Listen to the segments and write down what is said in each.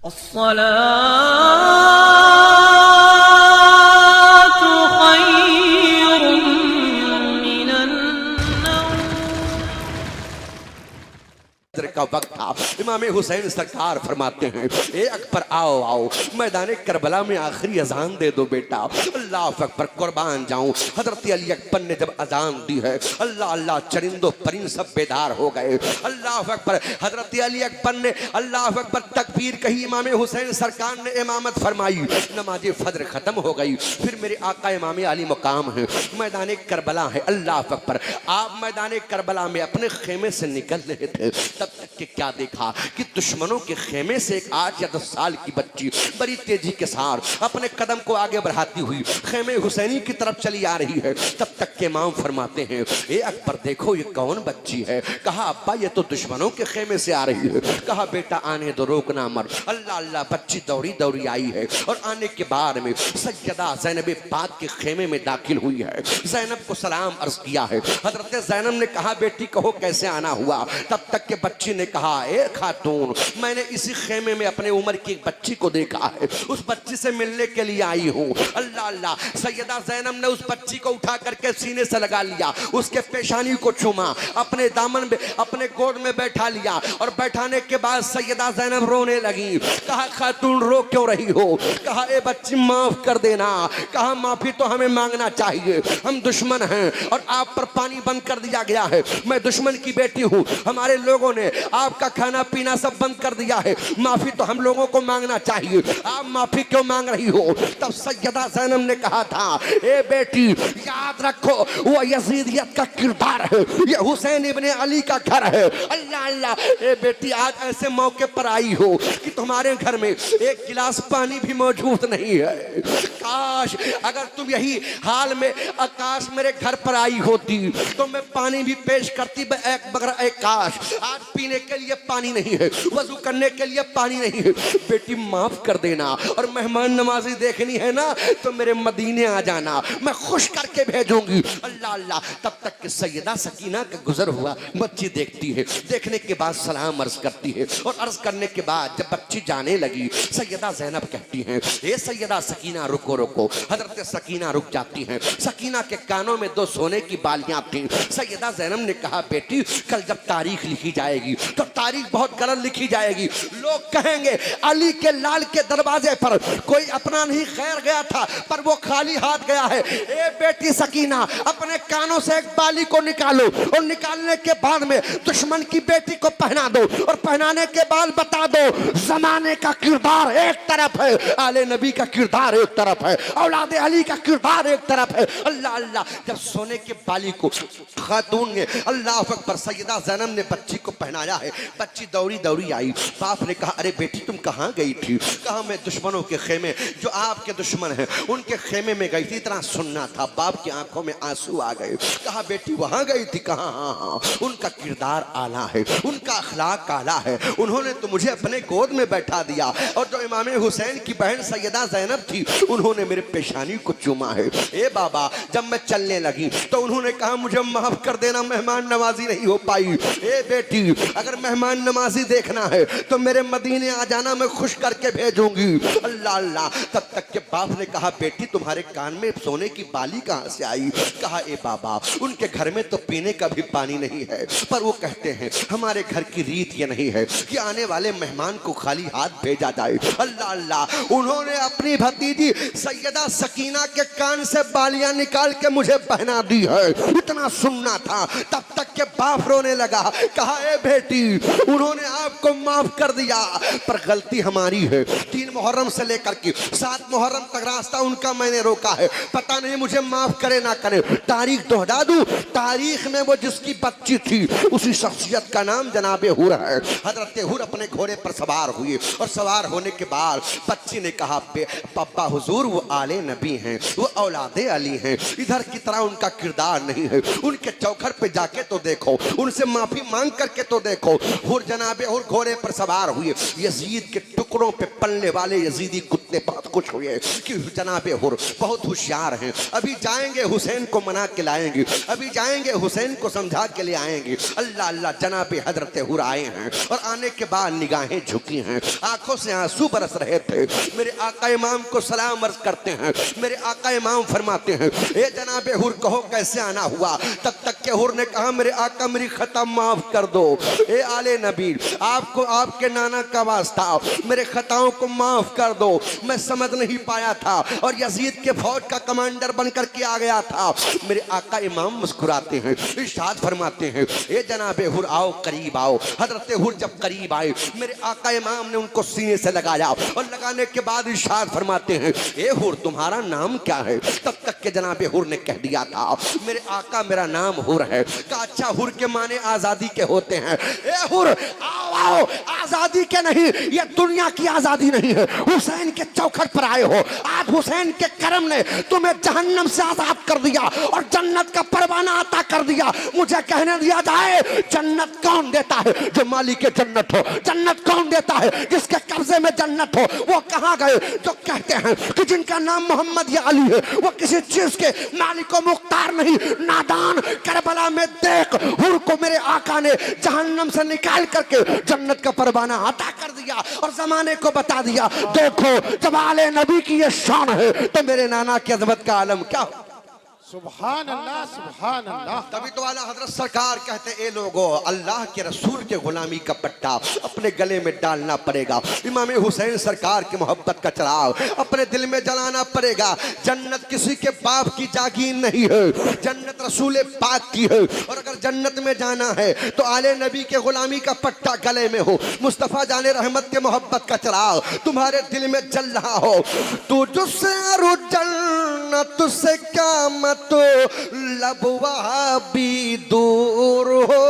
अस्सलातु खैरुम मिनन नौम। का वक्त था। इमाम हुसैन सरकार फरमाते हैं, ए अकबर आओ आओ, मैदान करबला में आखिरी अजान दे दो बेटा। अल्लाह अकबर, कुर्बान जाऊं। हजरत अली अकबर ने जब अजान दी है, अल्लाह अल्लाह, चरिंदो परिंद सब बेदार हो गए। अल्लाह अकबर, हजरत अली अकबर ने अल्लाह अकबर तकबीर कही। इमाम हुसैन सरकार ने इमामत फरमाई। नमाज फजर खत्म हो गई। फिर मेरे आका इमाम अली मुकाम है, मैदान करबला है। अल्लाह अकबर, आप मैदान करबला में अपने खेमे से निकल रहे थे, तब तक के क्या देखा कि दुश्मनों के खेमे से एक 8 या 10 साल की बच्ची बड़ी तेजी के साथ अपने कदम को आगे बढ़ाती हुई खेमे हुसैनी की तरफ चली आ रही है। तब तक के इमाम फरमाते हैं, ए अकबर देखो ये कौन बच्ची है। कहा अब्बा ये तो दुश्मनों के खेमे से आ रही है। कहा बेटा आने दो, रोकना मर। अल्लाह अल्लाह, बच्ची दौड़ी दौड़ी आई है और आने के बाद में सैयदा ज़ैनब पाक के खेमे में दाखिल हुई है। ज़ैनब को सलाम अर्ज किया है। हजरत ज़ैनब ने कहा बेटी कहो कैसे आना हुआ। तब तक के बच्ची ने कहा, ए खातून, मैंने इसी खेमे में अपने उम्र की एक बच्ची को देखा है, उस बच्ची से मिलने के लिए आई हूँ। अल्लाह अल्लाह, सैयदा ज़ैनब ने उस बच्ची को उठा करके सीने से लगा लिया, उसके पेशानी को चूमा, अपने दामन में अपने गोद में बैठा लिया और बैठाने के बाद सैयदा ज़ैनब रोने लगी। कहा खातून रो क्यों रही हो। कहा ए बच्ची माफ कर देना। कहा माफी तो हमें मांगना चाहिए, हम दुश्मन हैं और आप पर पानी बंद कर दिया गया है। मैं दुश्मन की बेटी हूँ, हमारे लोगों ने आपका खाना पीना सब बंद कर दिया है, माफी तो हम लोगों को मांगना चाहिए, आप माफी क्यों मांग रही हो। तब सैयदा ज़ैनब ने कहा था, ए बेटी याद रखो वो यजीदियत का किरदार है, ये हुसैन इब्ने अली का घर है। अल्लाह अल्लाह, ए बेटी आज ऐसे मौके पर आई हो कि तुम्हारे घर में एक गिलास पानी भी मौजूद नहीं है। काश अगर तुम यही हाल में आकाश मेरे घर पर आई होती तो मैं पानी भी पेश करती, मगर एक काश आज पीने के लिए पानी नहीं है, वजू करने के लिए पानी नहीं है। बेटी माफ कर देना और मेहमान नवाजी देखनी है ना तो मेरे मदीने आ जाना, मैं खुश करके भेजूंगी। अल्लाह अल्लाह, तब तक कि सैयदा सकीना का गुजर हुआ। बच्ची देखती है, देखने के बाद सलाम अर्ज करती है और अर्ज करने के बाद जब बच्ची जाने लगी, सैयदा ज़ैनब कहती हैं, ए सैयदा सकीना रुको रुको। हजरत सकीना रुक जाती हैं। सकीना के कानों में 2 सोने की बालियां थी। सैयदा ज़ैनब ने कहा बेटी कल जब तारीख लिखी जाएगी तो तारीख बहुत गलत लिखी जाएगी। लोग कहेंगे अली के लाल के दरवाजे पर कोई अपना नहीं खैर गया था पर वो खाली हाथ गया है। ए बेटी सकीना, अपने कानों से एक बाली को निकालो और निकालने के बाद में दुश्मन की बेटी को पहना दो और पहनाने के बाद बता दो जमाने का किरदार एक तरफ है, आले नबी का किरदार एक तरफ है, औलादे अली का किरदार एक तरफ है। अल्लाह अल्लाह, जब सोने के बाली को खातून ने अल्लाह अकबर सैयदा ज़ैनब ने बच्ची को पहनाया है, बच्ची दौड़ी दौड़ी आई। बाप ने कहा अरे बेटी तुम कहाँ गई थी। कहा मैं दुश्मनों के खेमे, जो आपके दुश्मन हैं उनके खेमे में गई थी। इतना सुनना था, बाप की आंखों में आंसू आ गए। कहा बेटी वहां गई थी। कहा हाँ हाँ, उनका किरदार आला है, उनका अखलाक आला है, उन्होंने तो मुझे अपने गोद में बैठा दिया और जो इमाम हुसैन की बहन सैयदा ज़ैनब थी उन्होंने मेरे पेशानी को चूमा है। ए बाबा, जब मैं चलने लगी तो उन्होंने कहा मुझे माफ कर देना, मेहमान नवाजी नहीं हो पाई। ए बेटी अगर मेहमान नवाजी देखना है तो मेरे मदीने आ जाना, मैं खुश करके भेजूंगी। अल्लाह अल्लाह, तब तक के बाप ने कहा बेटी तुम्हारे कान में सोने की बाली कहां से आई। कहा ए बाबा उनके घर में तो पीने का भी पानी नहीं है, पर वो कहते हैं हमारे घर की रीत ये नहीं है कि आने वाले मेहमान को खाली हाथ भेजा जाए। अल्लाह अल्लाह, उन्होंने अपनी भतीजी सैयदा सकीना के कान से बालियां निकाल के मुझे पहना दी है। इतना सुनना था, तब तक के बाप रोने लगा। कहा ए बेटी उन्होंने आपको माफ कर दिया पर गलती हमारी है। 3 मुहर्रम से लेकर के 7 मुहर्रम तक रास्ता उनका मैंने रोका है, पता नहीं मुझे माफ करे ना करे। तारीख दोहरा दूं, तारीख में वो जिसकी बच्ची थी उसी शख्सियत का नाम जनाबे हुर है। हजरत हुर अपने घोड़े पर सवार हुए और सवार होने के बाद बच्ची ने कहा पप्पा हुजूर वो आले नबी हैं, वो औलादे अली हैं, इधर की तरह उनका किरदार नहीं है। उनके चौखट पे जाके तो देखो, उनसे माफी मांग करके तो देखो। हुर जनाबे हुर घोड़े पर सवार हुए, यजीद के टुकड़ों पे पलने वाले यजीदी कुत्ते इतने बहुत खुश हुए कि जनाब हुर बहुत होशियार हैं, अभी जाएंगे हुसैन को मना के लाएंगे, अभी जाएंगे हुसैन को समझा के ले आएंगे। अल्लाह अल्लाह, जनाब हजरत हुर आए हैं और आने के बाद निगाहें झुकी हैं, आंखों से आंसू बरस रहे थे। मेरे आका इमाम को सलाम अर्ज करते हैं। मेरे आका इमाम फरमाते हैं, ए जनाब हुर कहो कैसे आना हुआ। तब तक के हुर ने कहा, मेरे आका मेरी खता माफ कर दो। ए आले नबी, आपको आपके नाना का वास्ता, मेरे खताओं को माफ कर दो, मैं समझ नहीं पाया था और यजीद के फौज का कमांडर बनकर के आ गया था। मेरे आका इमाम मुस्कुराते हैं, इरशाद फरमाते हैं, ए जनाबे हुर आओ करीब आओ। हजरत हुर जब करीब आए, मेरे आका इमाम ने उनको सीने से लगाया और लगाने के बाद इरशाद फरमाते हैं, ए हुर तुम्हारा नाम क्या है। तब तक के जनाबे हुर ने कह दिया था, मेरे आका मेरा नाम हुर है। कहा अच्छा, हुर के माने आजादी के होते हैं। ए हुर आओ आओ, आजादी के नहीं, ये दुनिया की आजादी नहीं है, हुसैन के चौखट पर आए हो। आज हुसैन के करम ने तुम्हें जहन्नम से आजाद कर दिया और जन्नत का परवाना अता कर दिया। मुझे कहने दिया जाए, जन्नत कौन देता है? जो मालिक जन्नत हो। जन्नत कौन देता है? जिसके कब्जे में जन्नत हो। वो कहाँ गए जो कहते हैं कि जिनका नाम मोहम्मद या अली है, वो किसी चीज के मालिक मुख्तार नहीं। नादान, करबला में देख, हुर को मेरे आका ने जहन्नम से निकाल करके जन्नत का परवाना अता कर दिया और जमाने को बता दिया, देखो जब आले नबी की ये शान है तो मेरे नाना की अजमत का आलम क्या हो। सुभान अल्लाह, सुभान अल्लाह। तभी तो आला हजरत सरकार कहते, ए लोगो, अल्लाह के रसूल के गुलामी का पट्टा अपने गले में डालना पड़ेगा। इमाम हुसैन सरकार की मोहब्बत का चिराग अपने दिल में जलाना पड़ेगा। जन्नत किसी के बाप की जागीर नहीं है, जन्नत रसूल पाक की है। और अगर जन्नत में जाना है तो आले नबी के गुलामी का पट्टा गले में हो। मुस्तफ़ा जाने रहमत के मोहब्बत का चिराग तुम्हारे दिल में जल रहा हो। तू जुस्से जन्नत से क्या मत तो लबवा भी दूर हो।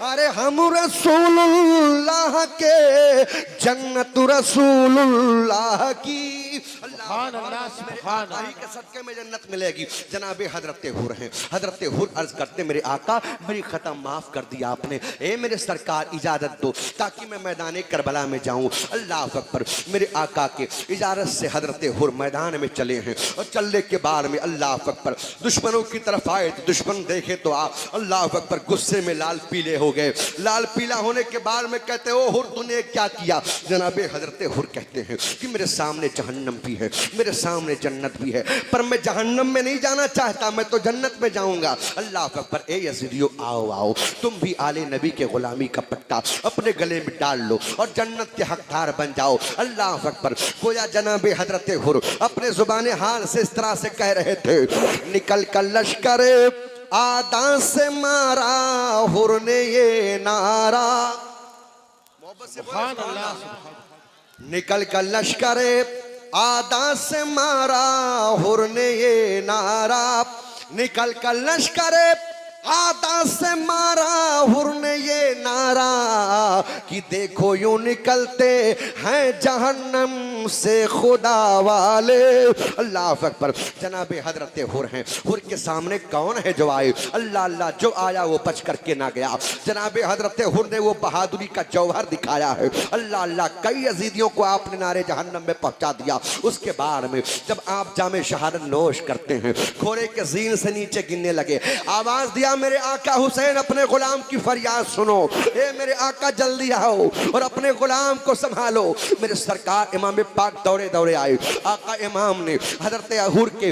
अरे हम रसूलुल्लाह के, जन्नत रसूलुल्लाह की। सुभान अल्लाह, सुभान अल्लाह के सदके में जन्नत मिलेगी। जनाबे हजरत हुर हैं। हजरत हुर अर्ज करते, मेरे आका मेरी खता माफ कर दिया आपने। ए मेरे सरकार इजाजत दो ताकि मैं मैदान करबला में जाऊं। अल्लाह अकबर। मेरे आका के इजाजत से हजरत हुर मैदान में चले हैं और चलने के बाद में अल्लाह अकबर दुश्मनों की तरफ आए तो दुश्मन देखे तो अल्लाह अकबर गुस्से में लाल पीले हो गए। लाल पीला होने के बाद में कहते, ओ हुर तूने क्या किया। जनाबे हजरत हुर कहते हैं कि मेरे सामने जहन्नम भी है, मेरे सामने जन्नत भी है, पर मैं जहन्नम में नहीं जाना चाहता, मैं तो जन्नत में जाऊंगा। अल्लाह अकबर। ए यजीदियो आओ आओ, तुम भी आले नबी के गुलामी का पट्टा अपने गले में डाल लो और जन्नत के हकदार बन जाओ। अल्लाह अकबर। गोया जनाबे हजरत हुर अपने जुबाने हाल से इस तरह से कह रहे थे, निकल कर लश्कर आदा से मारा हुर ने ये नारा। सुभान अल्लाह। निकल कर लश्कर आदा से मारा हुर ने ये नारा। निकल कर लश्कर आदा से मारा हुर ने ये नारा कि देखो यूं निकलते हैं जहन्नम से खुदा वाले। अल्लाह अकबर। जनाबे हजरत हुर हैं। हुर के सामने कौन है जो आए। अल्लाह अल्लाह, जो आया वो बच करके ना गया। जनाबे हजरत हुर ने वो बहादुरी का जौहर दिखाया है। अल्लाह अल्लाह, कई अजीदियों को आपने नारे जहन्नम में पहुंचा दिया। उसके बाद में जब आप जामे शहादत नोश करते हैं, घोड़े के जीन से नीचे गिरने लगे, आवाज दिया, मेरे आका हुसैन अपने गुलाम की फरियाद सुनो। ए मेरे आका जल्दी आओ और अपने गुलाम को संभालो। मेरे सरकार इमाम पाक दौड़े दौड़े आए। आका इमाम ने हजरत हुर के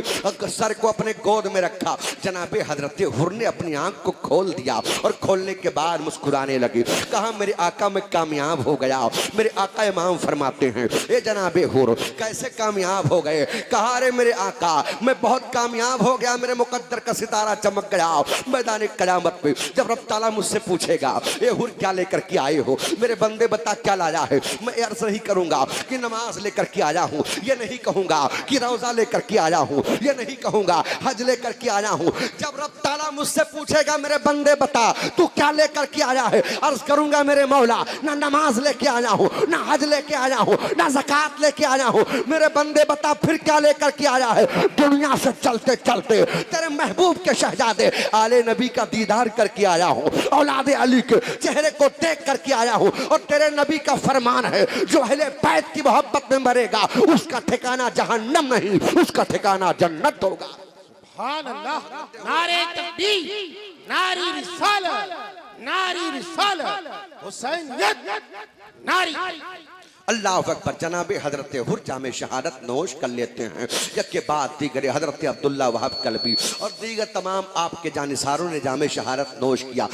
सर को अपने गोद में रखा। जनाबे हजरत हुर ने अपनी आंख को खोल दिया और खोलने के बाद मुस्कुराने लगे। कहा, मेरे आका मैं कामयाब हो गया। मेरे आका इमाम फरमाते हैं, ए जनाबे हुर कैसे कामयाब हो गए। कहा, अरे मेरे आका मैं बहुत कामयाब हो गया, मेरे मुकद्दर का सितारा चमक गया। मैदान क़यामत में जब रब ताला मुझसे पूछेगा, ए हुर क्या लेकर के आए हो, मेरे बंदे बता क्या लाया है। मैं अर्ज नहीं करूंगा कि नमाज लेकर के आया हूँ, ये नहीं कहूंगा कि रोजा लेकर के आया हूँ, ये नहीं कहूंगा हज लेकर के आया हूँ। जब रब ताला मुझसे पूछेगा, मेरे बंदे बता तू क्या लेकर के आया है, अर्ज करूंगा, मेरे मौला ना नमाज लेके आया हूँ, ना हज लेके आया हूँ, ना ज़कात लेके आया हूँ। मेरे बंदे बता फिर क्या लेकर के आया है। दुनिया से चलते चलते तेरे महबूब के शहजादे आले नबी का दीदार करके आया हूँ, औलादे अली के चेहरे को देख करके आया हूँ। और तेरे नबी का फरमान है, जो अहले बैत की मोहब्बत में में मरेगा उसका ठिकाना जहन्नम नहीं, उसका ठिकाना जन्नत होगा। सुभान अल्लाह। नारे तकबीर, नारी रिसालत, नारी रिसालत, हुसैनियत, नारी। अल्लाह अकबर। जनाब हजरत हुर्जा में शहादत नोश कर लेते हैं। के बाद दीगर हजरत अब्दुल्ला वहाब कल्बी और दीगर तमाम आपके जानिसारों ने जामे शहादत नोश किया।